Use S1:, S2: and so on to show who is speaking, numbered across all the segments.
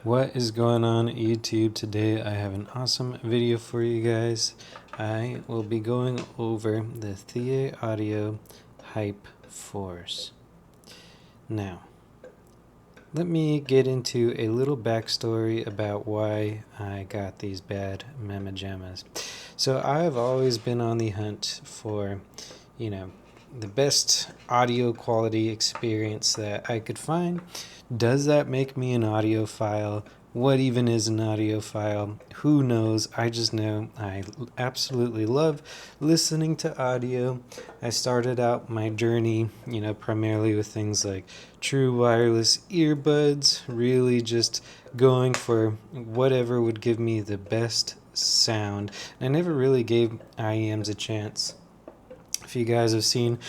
S1: What is going on YouTube? Today I have an awesome video for you guys. I will be going over the Thie Audio Hype Force. Now, let me get into a little backstory about why I got these bad Mama Jammas. So I've always been on the hunt for, the best audio quality experience that I could find. Does that make me an audiophile? What even is an audiophile? Who knows? I just know I absolutely love listening to audio. I started out my journey, primarily with things like true wireless earbuds, really just going for whatever would give me the best sound. I never really gave IEMs a chance. If you guys have seen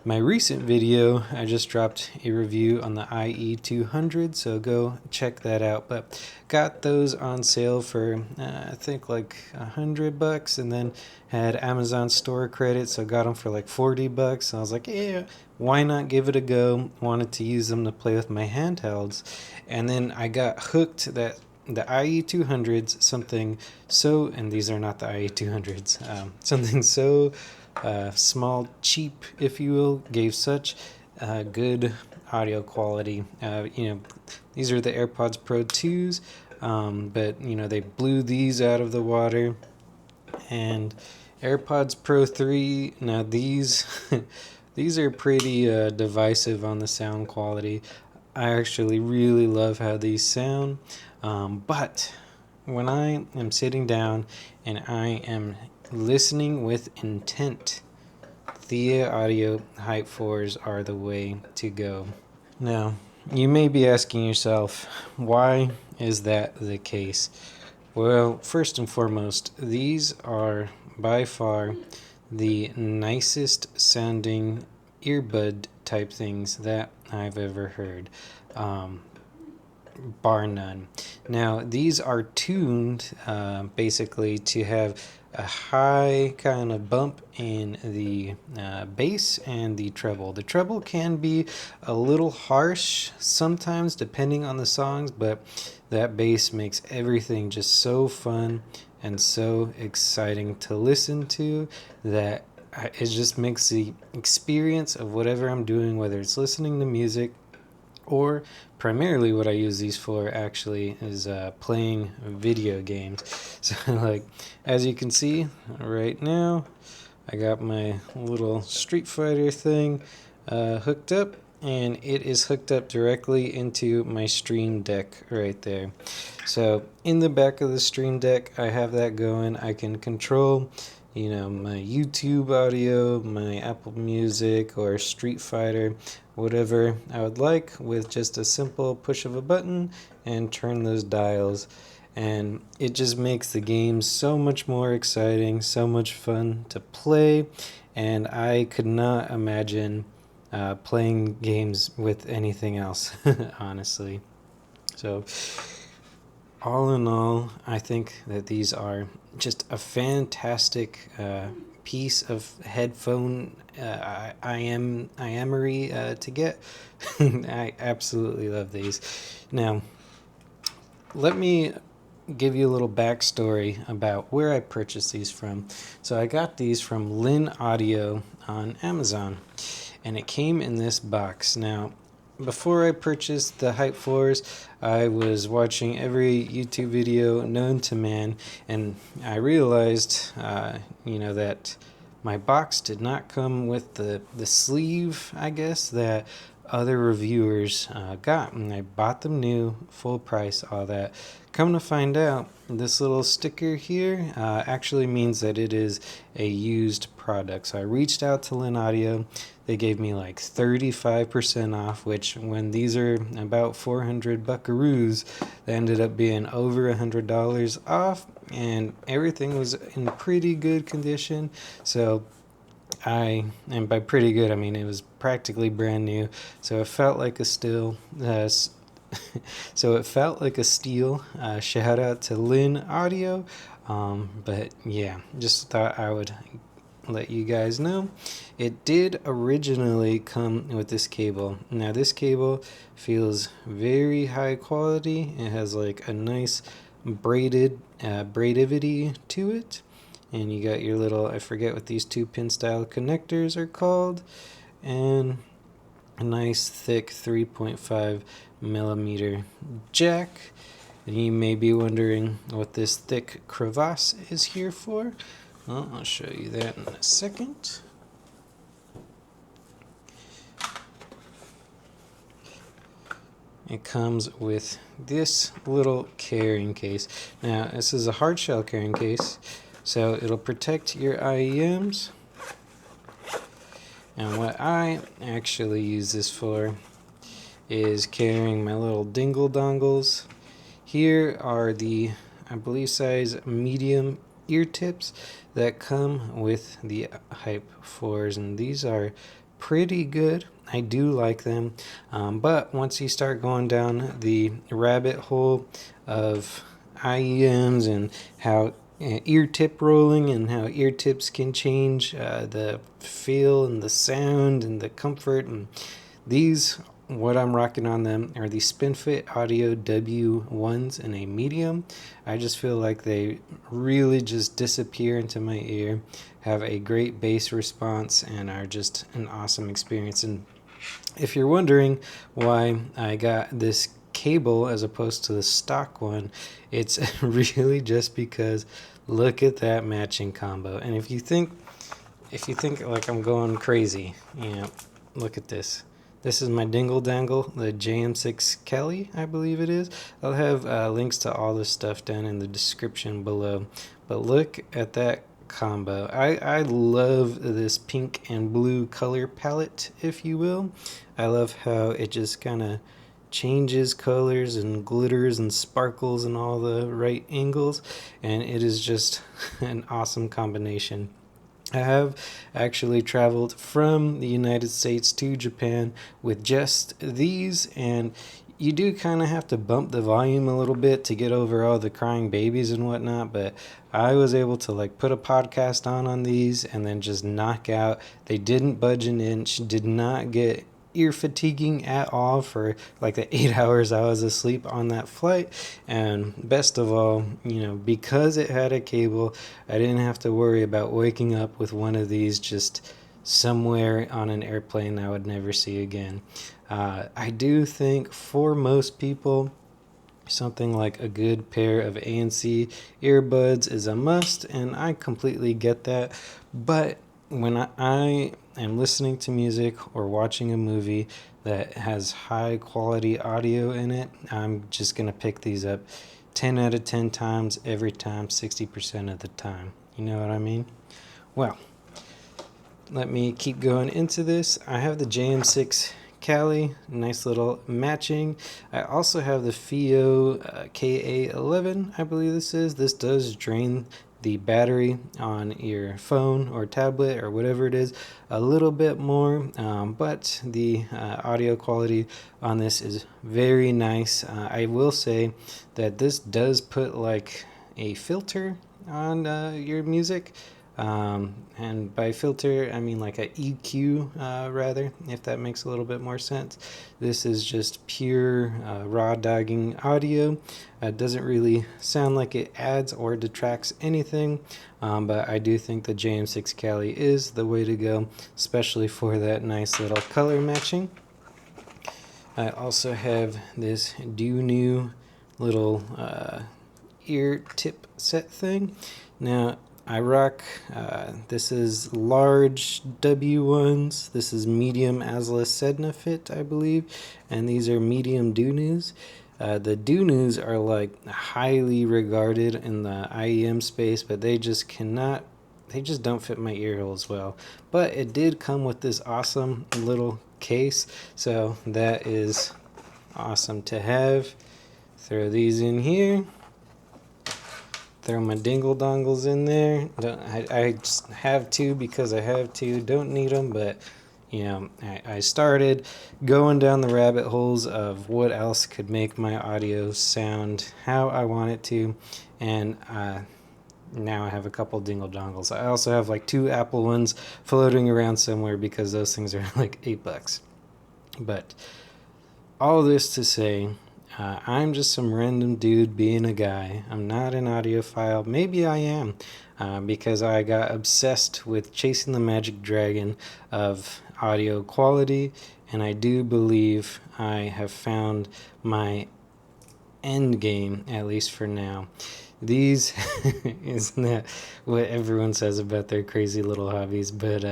S1: my recent video, I just dropped a review on the IE200, so go check that out. But got those on sale for I think like $100, and then had Amazon store credit, so got them for like $40. I was like, yeah, why not give it a go? Wanted to use them to play with my handhelds, and then I got hooked that the IE200s, something so, and these are not the IE200s, something so small, cheap, if you will, gave such good audio quality. These are the AirPods Pro 2s, but they blew these out of the water. And AirPods Pro 3, now these these are pretty divisive on the sound quality. I actually really love how these sound, but when I am sitting down and I am listening with intent, Thie Audio Hype 4s are the way to go. Now, you may be asking yourself, why is that the case? Well, first and foremost, these are by far the nicest sounding earbud type things that I've ever heard. Bar none. Now, these are tuned basically to have a high kind of bump in the bass and the treble. The treble can be a little harsh sometimes depending on the songs, but that bass makes everything just so fun and so exciting to listen to that it just makes the experience of whatever I'm doing, whether it's listening to music or primarily what I use these for actually is playing video games. So like, as you can see right now, I got my little Street Fighter thing hooked up, and it is hooked up directly into my Stream Deck right there. So in the back of the Stream Deck, I have that going. I can control my YouTube audio, my Apple Music, or Street Fighter, whatever I would like, with just a simple push of a button and turn those dials. And it just makes the game so much more exciting, so much fun to play, and I could not imagine playing games with anything else, honestly. So all in all, I think that these are just a fantastic piece of headphone IAMery to get. I absolutely love these. Now, let me give you a little backstory about where I purchased these from. So I got these from Lin Audio on Amazon, and it came in this box. Now, before I purchased the Hype 4s, I was watching every YouTube video known to man, and I realized, that my box did not come with the sleeve, I guess, that other reviewers got, and I bought them new, full price, all that. Come to find out, this little sticker here actually means that it is a used product. So I reached out to Lin Audio. They gave me like 35% off, which when these are about 400 buckaroos, they ended up being over $100 off, and everything was in pretty good condition. So and by pretty good, I mean it was practically brand new. So it felt like a steal. Shout out to Lin Audio. But yeah, just thought I would let you guys know. It did originally come with this cable. Now this cable feels very high quality. It has like a nice braidivity to it. And you got your little, I forget what these 2-pin style connectors are called. And a nice thick 3.5 millimeter jack. And you may be wondering what this thick crevasse is here for. Well, I'll show you that in a second. It comes with this little carrying case. Now, this is a hard shell carrying case, so it'll protect your IEMs. And what I actually use this for is carrying my little dingle dongles. Here are the, I believe, size medium ear tips that come with the Hype 4s, and these are pretty good. I do like them, but once you start going down the rabbit hole of IEMs and how ear tip rolling and how ear tips can change the feel and the sound and the comfort, and these, what I'm rocking on them are the SpinFit Audio W1s in a medium. I just feel like they really just disappear into my ear, have a great bass response, and are just an awesome experience. And if you're wondering why I got this cable as opposed to the stock one, it's really just because look at that matching combo. And if you think like I'm going crazy, you know, look at this. This is my dingle dangle, the JM6 Kelly, I believe it is. I'll have links to all this stuff down in the description below. But look at that combo. I love this pink and blue color palette, if you will. I love how it just kind of changes colors and glitters and sparkles in all the right angles, and it is just an awesome combination. I have actually traveled from the United States to Japan with just these, and you do kind of have to bump the volume a little bit to get over all the crying babies and whatnot, but I was able to like put a podcast on these and then just knock out. They didn't budge an inch, did not get ear fatiguing at all for like the 8 hours I was asleep on that flight. And best of all, you know, because it had a cable, I didn't have to worry about waking up with one of these just somewhere on an airplane I would never see again. I do think for most people, something like a good pair of ANC earbuds is a must, and I completely get that. But when I am listening to music or watching a movie that has high quality audio in it, I'm just going to pick these up 10 out of 10 times every time, 60% of the time. You know what I mean? Well, let me keep going into this. I have the JM6 Cali, nice little matching. I also have the Thie KA11, I believe this is. This does drain the battery on your phone or tablet or whatever it is a little bit more, but the audio quality on this is very nice. I will say that this does put like a filter on your music. And by filter, I mean like a EQ, rather, if that makes a little bit more sense. This is just pure raw dogging audio. It doesn't really sound like it adds or detracts anything, but I do think the JM6 Cali is the way to go, especially for that nice little color matching. I also have this new little ear tip set thing. Now, I rock, this is large W1s, this is medium Asla Sedna fit, I believe, and these are medium Dunus. The Dunus are like highly regarded in the IEM space, but they just don't fit my ear holes well. But it did come with this awesome little case, so that is awesome to have. Throw these in here. Throw my dingle dongles in there. I just have to because I have to. Don't need them, but you know, I started going down the rabbit holes of what else could make my audio sound how I want it to, and now I have a couple dingle dongles. I also have like 2 Apple ones floating around somewhere because those things are like $8. But all this to say, I'm just some random dude being a guy. I'm not an audiophile. Maybe I am, because I got obsessed with chasing the magic dragon of audio quality, and I do believe I have found my end game, at least for now. These, isn't that what everyone says about their crazy little hobbies? But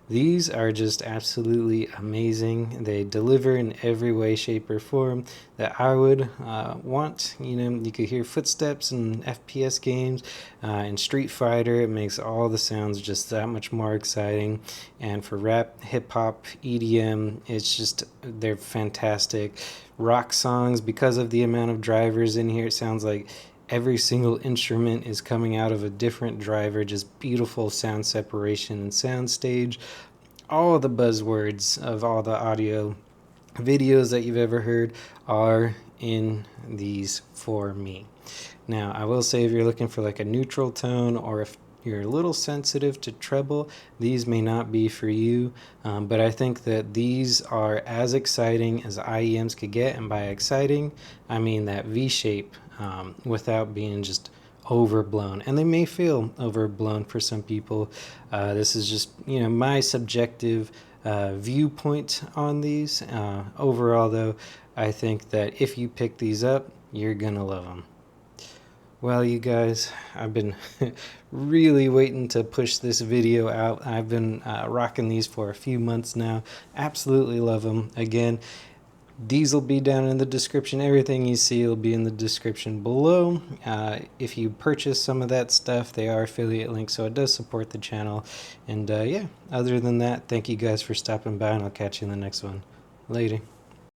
S1: these are just absolutely amazing. They deliver in every way, shape, or form that I would want. You know, you could hear footsteps in FPS games, in Street Fighter. It makes all the sounds just that much more exciting. And for rap, hip hop, EDM, it's just, they're fantastic. Rock songs, because of the amount of drivers in here, it sounds like every single instrument is coming out of a different driver. Just beautiful sound separation and sound stage. All the buzzwords of all the audio videos that you've ever heard are in these for me. Now, I will say, if you're looking for like a neutral tone, or if you're a little sensitive to treble, these may not be for you. But I think that these are as exciting as IEMs could get. And by exciting, I mean that V shape, without being just overblown. And they may feel overblown for some people. This is just, my subjective viewpoint on these. Overall, though, I think that if you pick these up, you're gonna love them. Well, you guys, I've been really waiting to push this video out. I've been rocking these for a few months now. Absolutely love them. Again, these will be down in the description. Everything you see will be in the description below. If you purchase some of that stuff, they are affiliate links, so it does support the channel. And yeah, other than that, thank you guys for stopping by, and I'll catch you in the next one. Later.